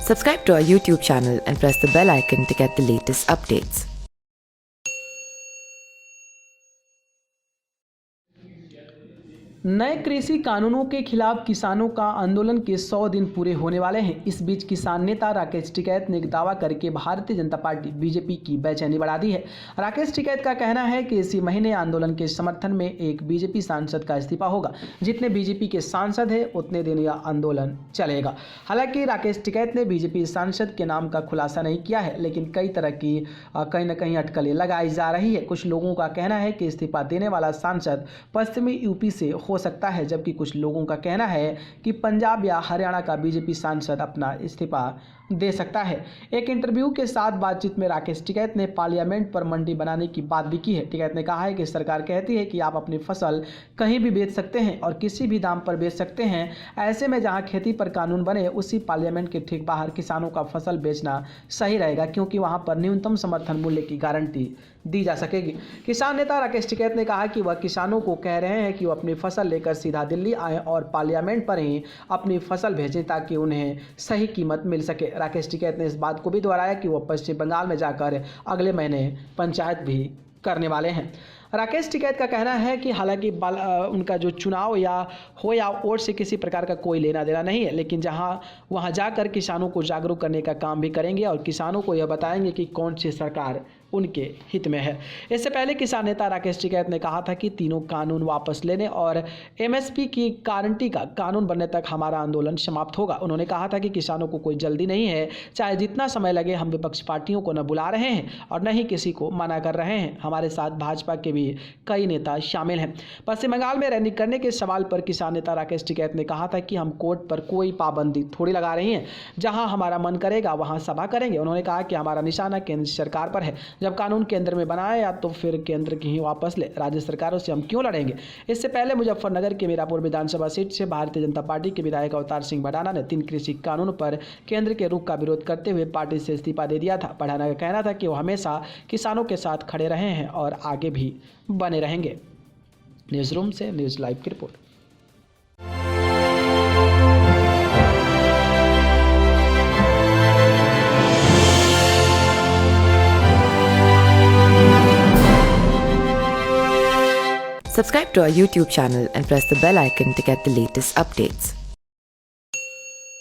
Subscribe to our YouTube channel and press the bell icon to get the latest updates. नए कृषि कानूनों के खिलाफ किसानों का आंदोलन के 100 दिन पूरे होने वाले हैं। इस बीच किसान नेता राकेश टिकैत ने एक दावा करके भारतीय जनता पार्टी बीजेपी की बेचैनी बढ़ा दी है। राकेश टिकैत का कहना है कि इसी महीने आंदोलन के समर्थन में एक बीजेपी सांसद का इस्तीफा होगा। जितने बीजेपी के सांसद हैं उतने दिन यह आंदोलन चलेगा। हालांकि राकेश टिकैत ने बीजेपी सांसद के नाम का खुलासा नहीं किया है, लेकिन कई तरह की कहीं न कहीं अटकलें लगाई जा रही है। कुछ लोगों का कहना है कि इस्तीफा देने वाला सांसद पश्चिमी यूपी से हो सकता है, जबकि कुछ लोगों का कहना है कि पंजाब या हरियाणा का बीजेपी सांसद अपना इस्तीफा दे सकता है। एक इंटरव्यू के साथ बातचीत में राकेश टिकैत ने पार्लियामेंट पर मंडी बनाने की बात भी की है। टिकैत ने कहा है कि सरकार कहती है कि आप अपनी फसल कहीं भी बेच सकते हैं और किसी भी दाम पर बेच सकते हैं। ऐसे में जहां खेती पर कानून बने उसी पार्लियामेंट के ठीक बाहर किसानों का फसल बेचना सही रहेगा, क्योंकि वहां पर न्यूनतम समर्थन मूल्य की गारंटी दी जा सकेगी। किसान नेता राकेश टिकैत ने कहा कि वह किसानों को कह रहे हैं कि वो अपनी फसल लेकर सीधा दिल्ली आएँ और पार्लियामेंट पर ही अपनी फसल भेजें ताकि उन्हें सही कीमत मिल सके। राकेश टिकैत ने इस बात को भी दोहराया कि वो पश्चिम बंगाल में जाकर अगले महीने पंचायत भी करने वाले हैं। राकेश टिकैत का कहना है कि हालांकि उनका जो चुनाव या वोट से किसी प्रकार का कोई लेना देना नहीं है, लेकिन वहां जाकर किसानों को जागरूक करने का काम भी करेंगे और किसानों को यह बताएंगे कि कौन सी सरकार उनके हित में है। इससे पहले किसान नेता राकेश टिकैत ने कहा था कि तीनों कानून वापस लेने और एमएसपी की गारंटी का कानून बनने तक हमारा आंदोलन समाप्त होगा। उन्होंने कहा था कि किसानों को कोई जल्दी नहीं है, चाहे जितना समय लगे। हम विपक्ष पार्टियों को न बुला रहे हैं और न ही किसी को मना कर रहे हैं। हमारे साथ भाजपा के भी कई नेता शामिल हैं। पश्चिम बंगाल में रैली करने के सवाल पर किसान नेता राकेश टिकैत ने कहा था कि हम कोर्ट पर कोई पाबंदी थोड़ी लगा रही हैं, जहां हमारा मन करेगा वहां सभा करेंगे। उन्होंने कहा कि हमारा निशाना केंद्र सरकार पर है। जब कानून केंद्र में बनाए या तो फिर केंद्र की ही वापस ले, राज्य सरकारों से हम क्यों लड़ेंगे। इससे पहले मुजफ्फरनगर के मीरापुर विधानसभा सीट से भारतीय जनता पार्टी के विधायक अवतार सिंह भडाना ने 3 कृषि कानून पर केंद्र के रुख का विरोध करते हुए पार्टी से इस्तीफा दे दिया था। भडाना का कहना था कि वो हमेशा किसानों के साथ खड़े रहे हैं और आगे भी बने रहेंगे। न्यूज़ रूम से न्यूज़ लाइव की report. Subscribe to our YouTube channel and press the bell icon to get the latest updates.